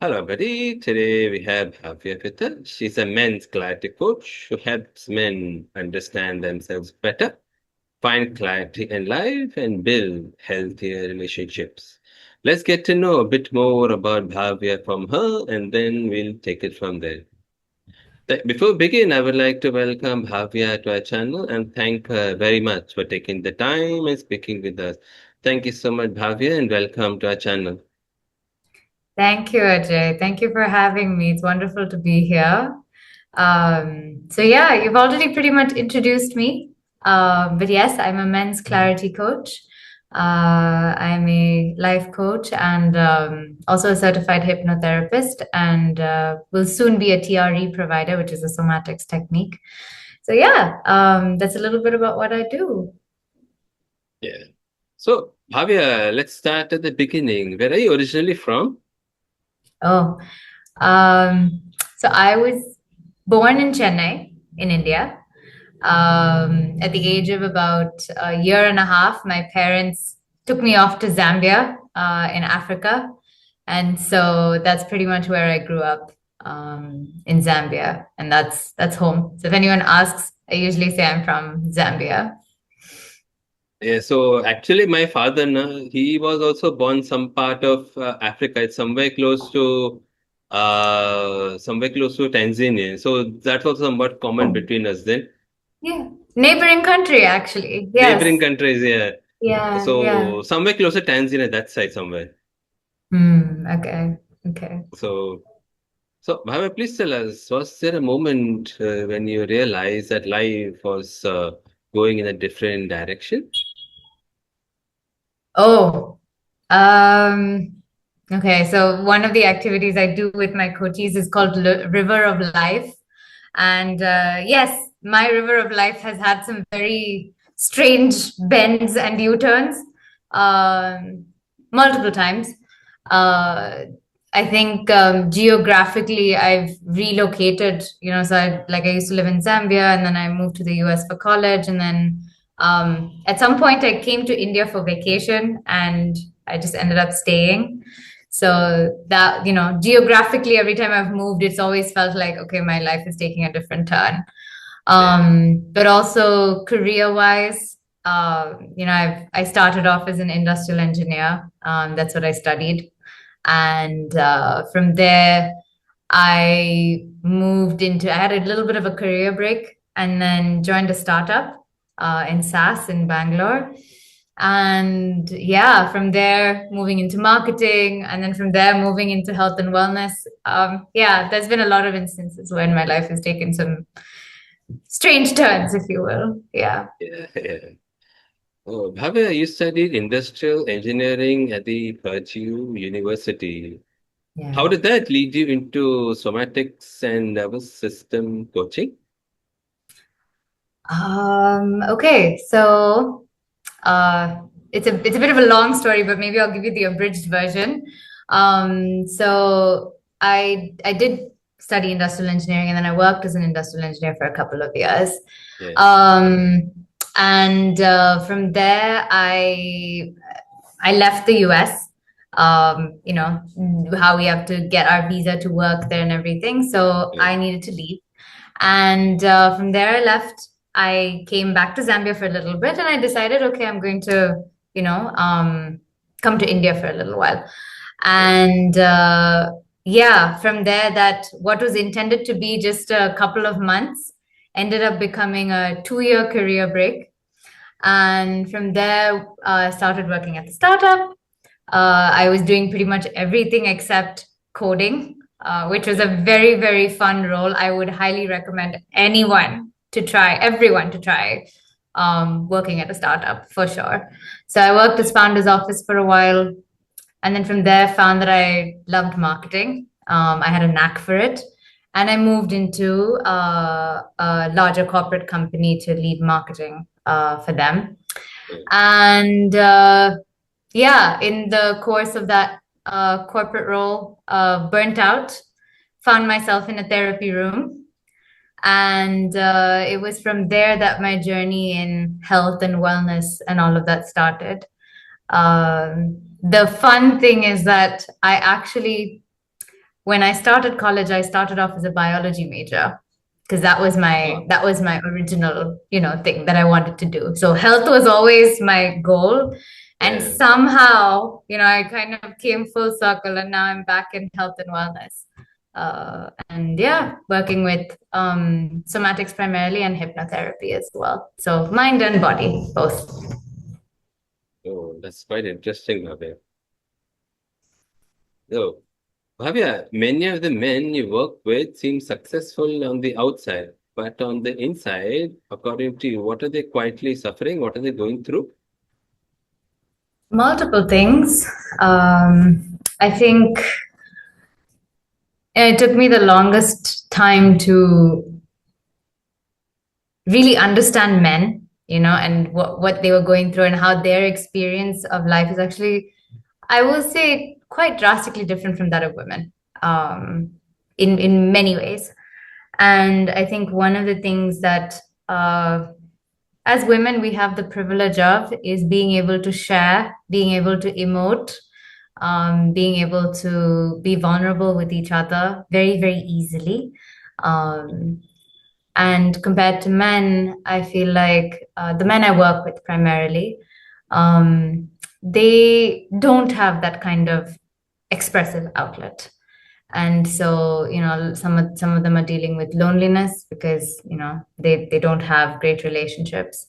Hello, buddy. Today we have Bhavya with us. She's a men's clarity coach who helps men understand themselves better, find clarity in life, and build healthier relationships. Let's get to know a bit more about Bhavya from her, and then we'll take it from there. Before we begin, I would like to welcome Bhavya to our channel and thank her very much for taking the time and speaking with us. Thank you so much, Bhavya, and welcome to our channel. Thank you, Ajay. Thank you for having me. It's wonderful to be here. So yeah, you've already pretty much introduced me. But yes, I'm a men's clarity coach. I'm a life coach and also a certified hypnotherapist, and will soon be a TRE provider, which is a somatics technique. So yeah, that's a little bit about what I do. Yeah. So, Bhavya, let's start at the beginning. Where are you originally from? Oh, um, so I was born in Chennai, in India. At the age of about a year and a half, my parents took me off to Zambia, in Africa. And so that's pretty much where I grew up, in Zambia. And that's home. So if anyone asks, I usually say I'm from Zambia. Yeah, so actually, my father, he was also born some part of Africa. It's somewhere close to Tanzania. So that's also somewhat common between us then. Yeah. Neighboring country, actually. Neighboring Yes. countries, yeah. Yeah, yeah. So somewhere close to Tanzania, that side somewhere. Okay. Okay. So, so Bhavya, please tell us, was there a moment when you realized that life was going in a different direction? Oh, um, okay. So one of the activities I do with my coaches is called River of Life. And yes, my river of life has had some very strange bends and U-turns, um, multiple times. Uh, I think geographically, I've relocated. So I used to live in Zambia, and then I moved to the US for college, and then at some point I came to India for vacation, and I just ended up staying. So that, geographically, every time I've moved, it's always felt like, okay, my life is taking a different turn. Yeah. But also career-wise, I started off as an industrial engineer. That's what I studied. And from there, I had a little bit of a career break and then joined a startup in SaaS in Bangalore. And yeah, from there, moving into marketing, and then from there, moving into health and wellness. Yeah, there's been a lot of instances when my life has taken some strange turns, if you will. Yeah. Yeah, yeah. Oh, Bhavya, you studied industrial engineering at the Purdue University. How Yeah. did that lead you into somatics and nervous system coaching? Okay, so uh, it's a bit of a long story, but maybe I'll give you the abridged version. So I did study industrial engineering, and then I worked as an industrial engineer for a couple of years. Yes. Um, and from there, I left the US. How we have to get our visa to work there and everything. So Yeah. I needed to leave. And from there, I left. I came back to Zambia for a little bit, and I decided, okay, I'm going to, you know, um, come to India for a little while. Yeah. And yeah, from there, that what was intended to be just a couple of months ended up becoming a 2-year career break. And from there, I started working at the startup. I was doing pretty much everything except coding, which was a Yeah. very, very fun role. I would highly recommend everyone to try working at a startup for sure. So I worked as founder's office for a while. And then from there, found that I loved marketing. I had a knack for it. And I moved into a larger corporate company to lead marketing for them. Yeah. And yeah, in the course of that corporate role, burnt out, found myself in a therapy room. And it was from there that my journey in health and wellness and all of that started. The fun thing is that I actually when I started college, I started off as a biology major because Oh, that was my original, thing that I wanted to do. So health was always my goal. And yeah. somehow, I kind of came full circle and now I'm back in health and wellness. And yeah, working with somatics primarily and hypnotherapy as well. So mind and body, both. Oh, that's quite interesting, Bhavya. So, Bhavya, many of the men you work with seem successful on the outside, but on the inside, according to you, what are they quietly suffering? What are they going through? Multiple things. I think it took me the longest time to really understand men, and what they were going through and how their experience of life is actually, I will say, quite drastically different from that of women, in many ways. And I think one of the things that as women we have the privilege of is being able to share, being able to emote, being able to be vulnerable with each other very, very easily. Um, and compared to men, I feel like the men I work with primarily, they don't have that kind of expressive outlet. And so, some of them are dealing with loneliness because, they don't have great relationships,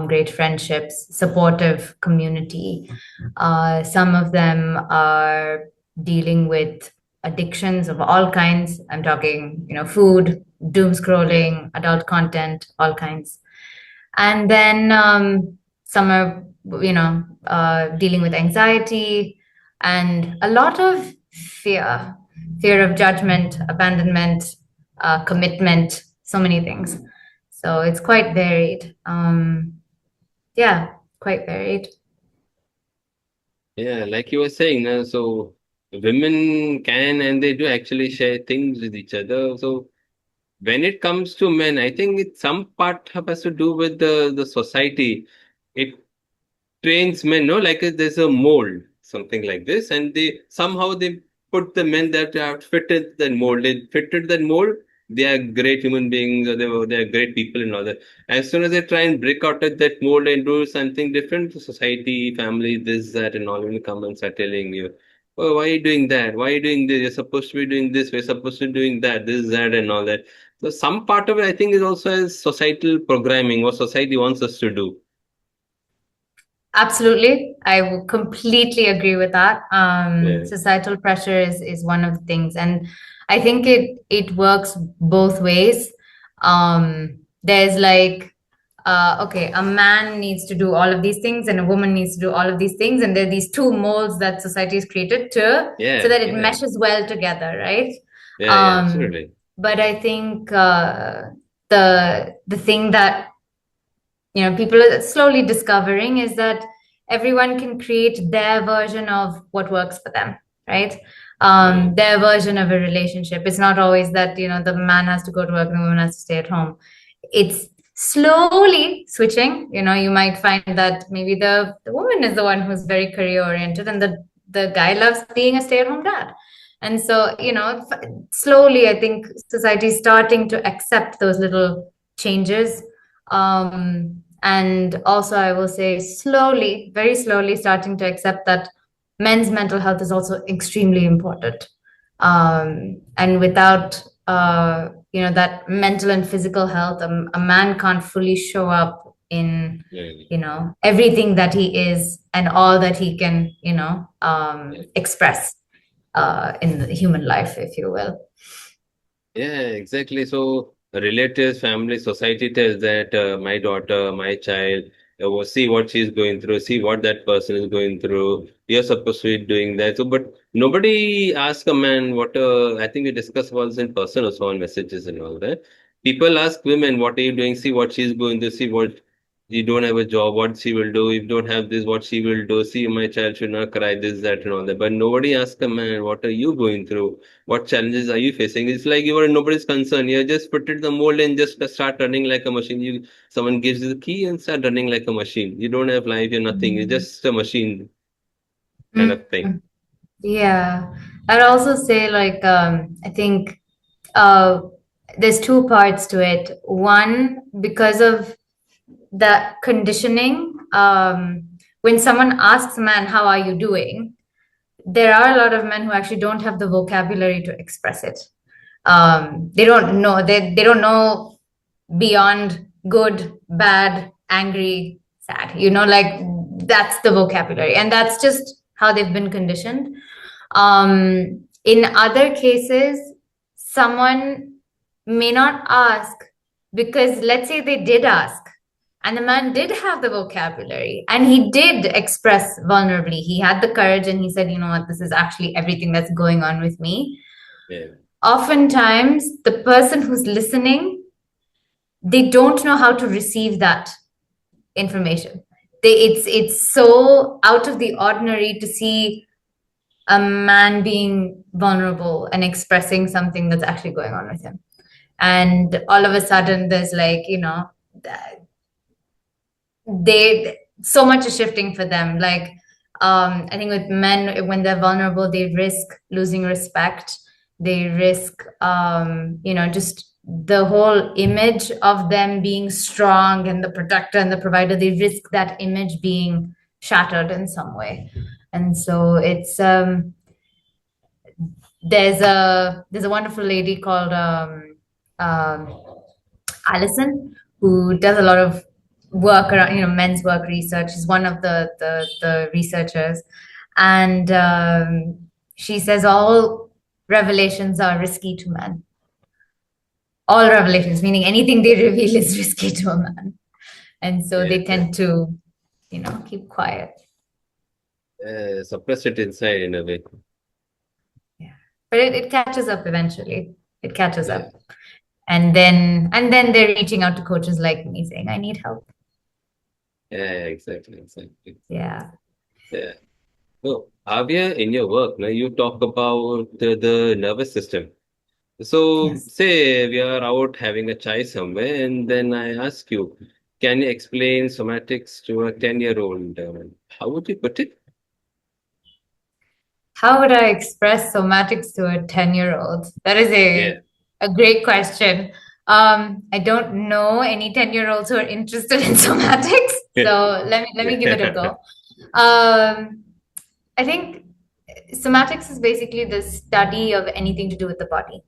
great friendships, supportive community. Some of them are dealing with addictions of all kinds. I'm talking, food, doom Yeah. scrolling, adult content, all kinds. And then some are, dealing with anxiety and a lot of fear, fear of judgment, abandonment, commitment, so many things. So it's quite varied. Yeah, quite varied. Yeah, like you were saying, so women can and they do actually share things with each other. So when it comes to men, I think it's some part has to do with the society. It trains men, no, like there's a mold, something like this, and they somehow they put the men that have fitted that mold. They fitted that mold. They are great human beings, or they are great people and all that. As soon as they try and break out of that mold and do something different, society, family, this, that, and all will come and start telling you, "Oh, why are you doing that? Why are you doing this? You're supposed to be doing this. We're supposed to be doing that. This, that, and all that." So some part of it, I think, is also as societal programming, what society wants us to do. Absolutely. I will completely agree with that. Yeah. Societal pressure is one of the things, and I think it works both ways. There's like, okay, a man needs to do all of these things, and a woman needs to do all of these things, and there are these two molds that society has created to so Yeah, that it yeah. meshes well together, right? Yeah, yeah, Um, absolutely. but I think the thing that people are slowly discovering is that everyone can create their version of what works for them, right? Yeah, Their version of a relationship. It's not always that the man has to go to work and the woman has to stay at home. It's slowly switching. You might find that maybe the woman is the one who's very career oriented and the guy loves being a stay-at-home dad. And so slowly I think society is starting to accept those little changes. And also, I will say slowly, very slowly, starting to accept that men's mental health is also extremely important. And without, that mental and physical health, a man can't fully show up in, yeah, everything that he is and all that he can, yeah. express in the human life, if you will. Yeah, exactly. So relatives, family, society tells that my daughter, my child, see what she's going through, see what that person is going through. You're supposed to be doing that. So, but nobody asks a man what. I think we discussed about this in person also on messages and all that. People ask women, "What are you doing? See what she's going to see. What you don't have a job, what she will do. If you don't have this, what she will do. See, my child should not cry. This, that, and all that." But nobody asks a man, "What are you going through? What challenges are you facing?" It's like you are nobody's concern. You just put it in the mold and just start running like a machine. Someone gives you the key and start running like a machine. You don't have life, you're nothing. You're Mm. just a machine kind of thing. Mm. Yeah. I'd also say like I think uh there's two parts to it. One, because of the conditioning, when someone asks a man, "How are you doing?" there are a lot of men who actually don't have the vocabulary to express it. They don't know, they don't know beyond good, bad, angry, sad. Like that's the vocabulary, and that's just how they've been conditioned. In other cases, someone may not ask because, let's say, they did ask, and the man did have the vocabulary and he did express vulnerably. He had the courage and he said, "You know what, this is actually everything that's going on with me." Yeah. Oftentimes, the person who's listening, they don't know how to receive that information. It's so out of the ordinary to see a man being vulnerable and expressing something that's actually going on with him. And all of a sudden, there's like, they so much is shifting for them. Like, I think with men, when they're vulnerable, they risk losing respect. They risk, just the whole image of them being strong and the protector and the provider. They risk that image being shattered in some way. And so it's there's a wonderful lady called um, Allison, who does a lot of work around, men's work research. She's one of the researchers, and she says all revelations are risky to men. All revelations, meaning anything they reveal, is risky to a man, and so Yeah, they tend to, keep quiet. suppress it inside in a way. Yeah, but it catches up eventually. It catches Yeah, up, and then they're reaching out to coaches like me, saying, "I need help." yeah, exactly, exactly. Yeah. Yeah. So, Bhavya, in your work, now you talk about the nervous system. So, Yes. say we are out having a chai somewhere, and then I ask you, can you explain somatics to a 10-year-old? How would you put it? How would I express somatics to a 10-year-old? That is Yeah. a great question. I don't know any 10-year-olds who are interested in somatics, so let me give it a go. Yeah. Um, I think somatics is basically the study of anything to do with the body.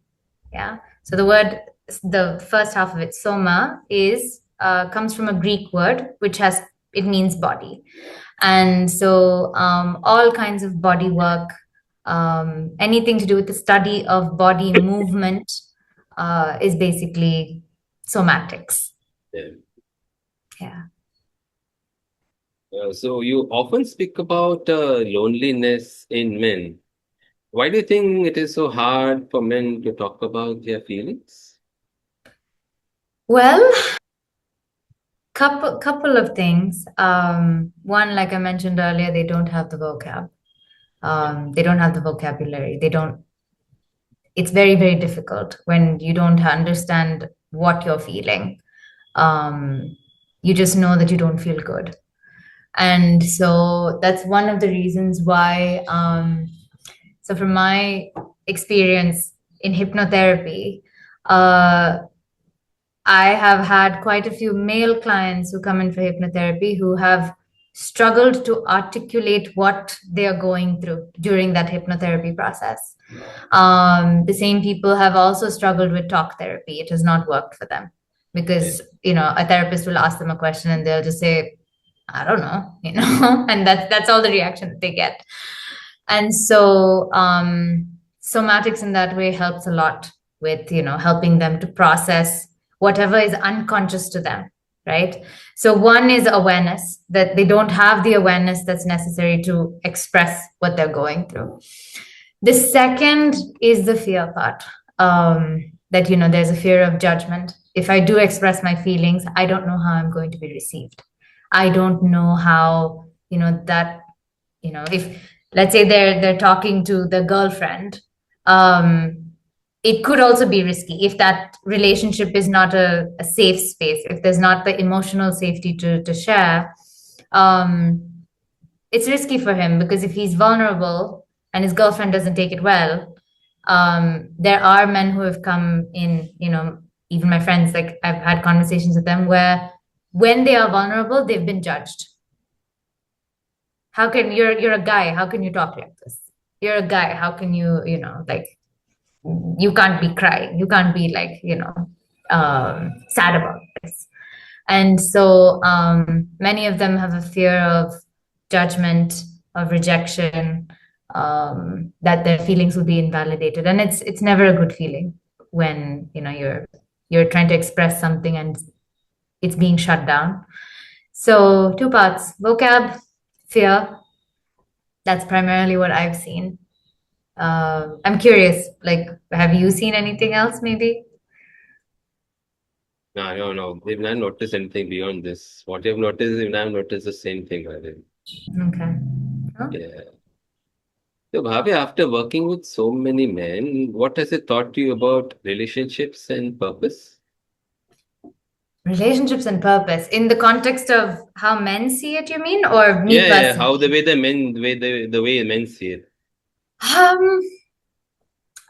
Yeah. So the first half of it, soma, is comes from a Greek word which has it means body, and so all kinds of body work, anything to do with the study of body movement, is basically somatics. Yeah. Yeah. So you often speak about loneliness in men. Why do you think it is so hard for men to talk about their feelings? Well, couple of things. One, like I mentioned earlier, they don't have the vocab. Yeah. They don't have the vocabulary. They don't. It's very, very difficult when you don't understand what you're feeling. Um, you just know that you don't feel good. And so that's one of the reasons why. So, from my experience in hypnotherapy, uh, I have had quite a few male clients who come in for hypnotherapy who have struggled to articulate what they are going through during that hypnotherapy process. The same people have also struggled with talk therapy. It has not worked for them Yeah. because, a therapist will ask them a question and they'll just say, "I don't know," and that's all the reaction that they get. And so somatics in that way helps a lot with, helping them to process whatever is unconscious to them, right? So one is awareness, that they don't have the awareness that's necessary to express what they're going through. The second is the fear part, that, there's a fear of judgment. If I do express my feelings, I don't know how I'm going to be received. I don't know how, that, if, let's say, they're talking to the girlfriend, um, it could also be risky if that relationship is not a safe space, if there's not the emotional safety to share. It's risky for him because if he's vulnerable, and his girlfriend doesn't take it well, there are men who have come in, even my friends, like I've had conversations with them where when they are vulnerable, they've been judged. How can you're a guy? How can you talk like this? You're a guy. How can you, like you can't be crying. You can't be like, sad about this. And so many of them have a fear of judgment, of rejection, that their feelings will be invalidated. And it's never a good feeling when you're trying to express something and it's being shut down. So two parts: vocab, fear. That's primarily what I've seen. I'm curious, like, have you seen anything else, maybe? No, I don't know. They've not noticed anything beyond this. What you've noticed, they've not noticed the same thing, I think. Okay. Huh? Yeah. So, Bhavya, after working with so many men, what has it taught you about relationships and purpose? Relationships and purpose in the context of how men see it, you mean, or me Yeah, yeah. How the personally? way the men, the way men see it. Um,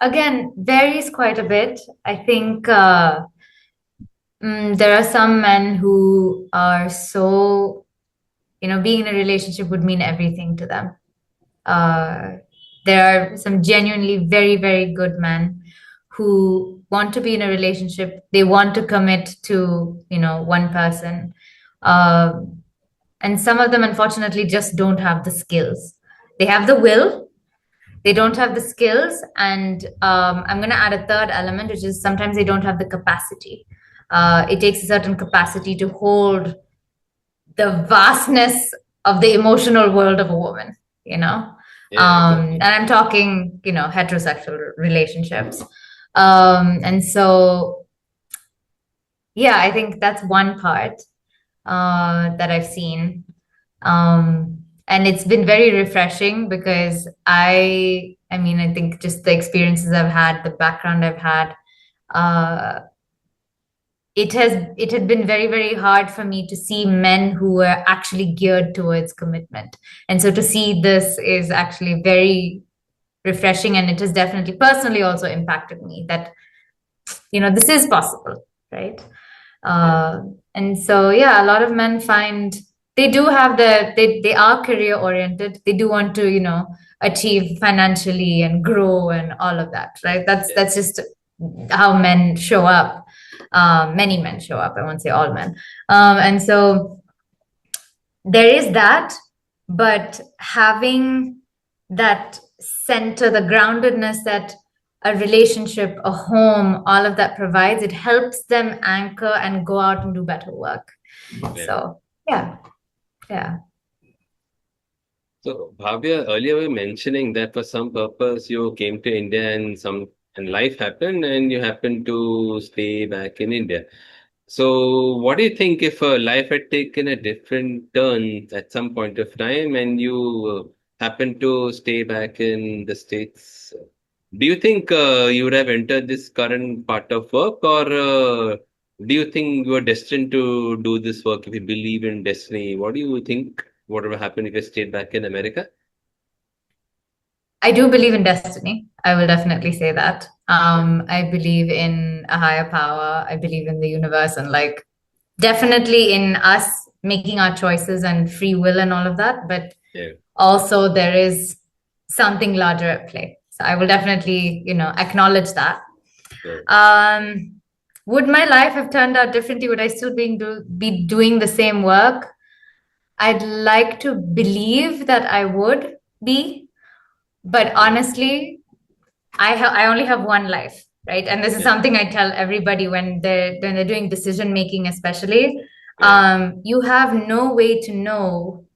Again, varies quite a bit. I think there are some men who are so, being in a relationship would mean everything to them. Uh, there are some genuinely very, very good men who want to be in a relationship. They want to commit to, one person. Uh, and some of them, unfortunately, just don't have the skills. They have the will, they don't have the skills. And I'm going to add a third element, which is sometimes they don't have the capacity. It takes a certain capacity to hold the vastness of the emotional world of a woman, you know? Yeah, And exactly. I'm talking, heterosexual relationships. And so, yeah, I think that's one part that I've seen. And it's been very refreshing because I mean, I think just the experiences I've had, the background I've had, uh, it had been very, very hard for me to see men who were actually geared towards commitment. And so to see this is actually very refreshing, and it has definitely personally also impacted me that, this is possible, right? Yeah, Uh, and so, yeah, a lot of men find they do have they are career oriented. They do want to, achieve financially and grow and all of that, right? yeah, That's just how men show up. Many men show up. I won't say all men. And so there is that, but having that center, the groundedness that a relationship, a home, all of that provides, it helps them anchor and go out and do better work. yeah. So, yeah, yeah. So, Bhavya, earlier we were mentioning that for some purpose you came to India and life happened and you happened to stay back in India. So, what do you think if life had taken a different turn at some point of time and you happened to stay back in the States? Do you think you would have entered this current part of work, or do you think you are destined to do this work if you believe in destiny? What do you think would have happened if you stayed back in America? I do believe in destiny. I will definitely say that. Yeah, I believe in a higher power. I believe in the universe and like definitely in us making our choices and free will and all of that. But yeah, also there is something larger at play. So I will definitely, acknowledge that. yeah, Um, would my life have turned out differently? Would I still be doing the same work? I'd like to believe that I would be, but yeah, honestly, I only have one life, right? And this is yeah, something I tell everybody when they're doing decision making, especially. yeah, You have no way to know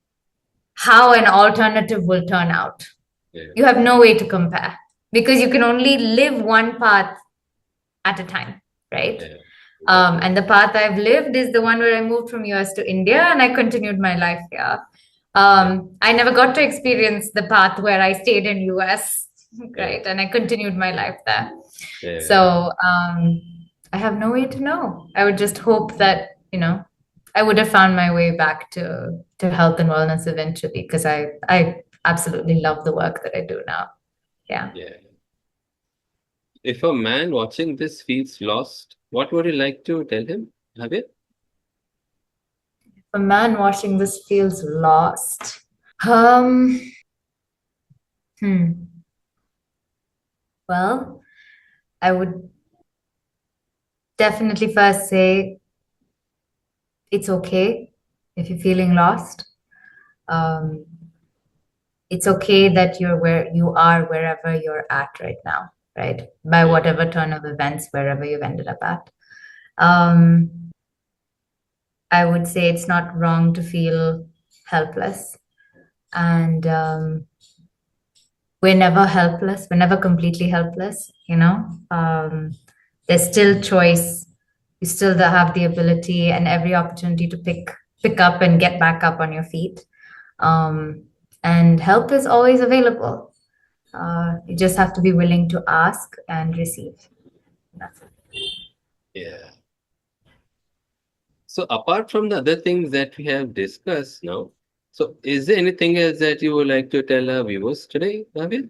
how an alternative will turn out. yeah, You have no way to compare because you can only live one path at a time, right? yeah, exactly. And the path I've lived is the one where I moved from US to India and I continued my life here. Yeah, I never got to experience the path where I stayed in US, yeah, right? And I continued my life there. yeah, So I have no way to know. I would just hope that, I would have found my way back to health and wellness eventually because I absolutely love the work that I do now. Yeah. Yeah. If a man watching this feels lost, what would you like to tell him, Javier? A man watching this feels lost. Um, hmm. Well, I would definitely first say it's okay if you're feeling lost. Um, it's okay that you're where you are, wherever you're at right now, right? By Yeah. whatever turn of events, wherever you've ended up at. Um, I would say it's not wrong to feel helpless. And we're never helpless. We're never completely helpless, you know? There's still choice. You still have the ability and every opportunity to pick up and get back up on your feet. Um, and help is always available. You just have to be willing to ask and receive. That's it. Yeah. So apart from the other things that we have discussed now, so is there anything else that you would like to tell our viewers today, Javier?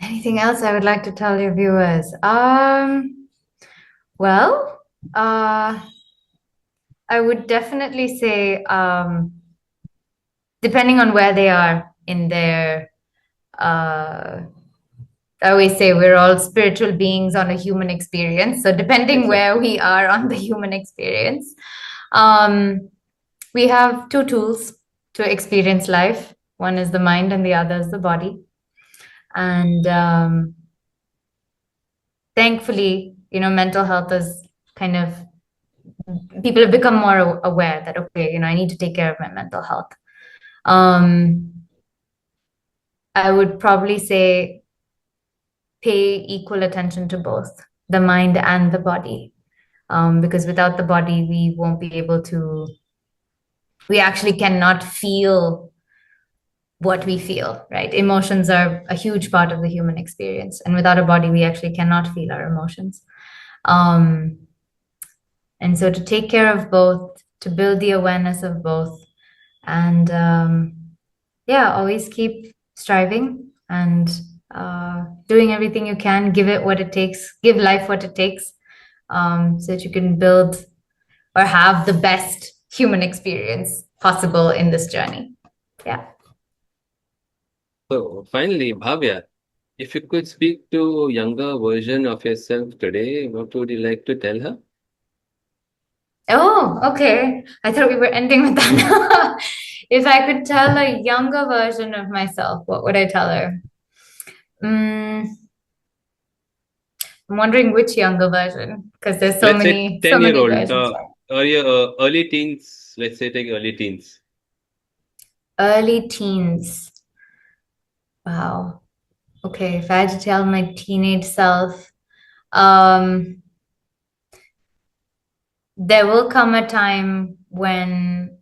Anything else I would like to tell your viewers? Well, I would definitely say, depending on where they are in their, uh, I always say we're all spiritual beings on a human experience. So depending where Exactly. we are on the human experience, um, we have two tools to experience life. One is the mind, and the other is the body. And thankfully, mental health is kind of people have become more aware that okay, I need to take care of my mental health. Um, I would probably say pay equal attention to both the mind and the body, because without the body, we won't be able to. We actually cannot feel what we feel, right? Emotions are a huge part of the human experience, and without a body, we actually cannot feel our emotions. Um, and so, to take care of both, to build the awareness of both, and yeah, always keep striving and doing everything you can. Give it what it takes. Give life what it takes, so that you can build or have the best human experience possible in this journey. Yeah. So finally, Bhavya, if you could speak to a younger version of yourself today, what would you like to tell her? Oh, okay. I thought we were ending with that. If I could tell a younger version of myself, what would I tell her? Mm, I'm wondering which younger version, because there's so Let's say many, so 10-year many old, versions. early teens, let's say take early teens. Early teens. Wow. Okay, if I had to tell my teenage self, um, there will come a time when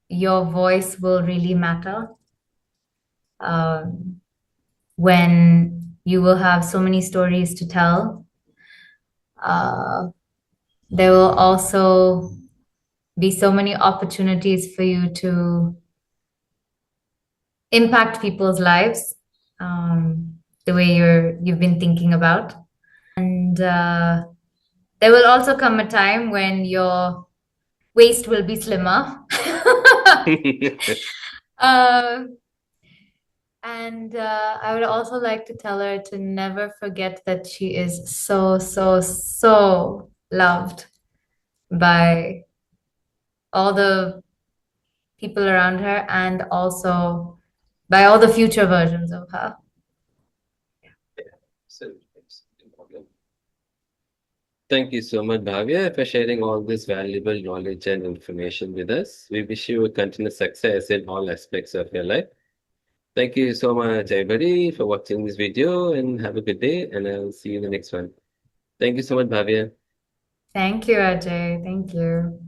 your voice will really matter. Um, when you will have so many stories to tell. Uh, there will also be so many opportunities for you to impact people's lives, the way you've been thinking about. And there will also come a time when your waist will be slimmer. uh, and I would also like to tell her to never forget that she is so, so, so loved by all the people around her and also by all the future versions of her. So, no problem. Thank you so much, Bhavya, for sharing all this valuable knowledge and information with us. We wish you continued success in all aspects of your life. Thank you so much, everybody, for watching this video and have a good day. And I'll see you in the next one. Thank you so much, Bhavya. Thank you, Ajay. Thank you.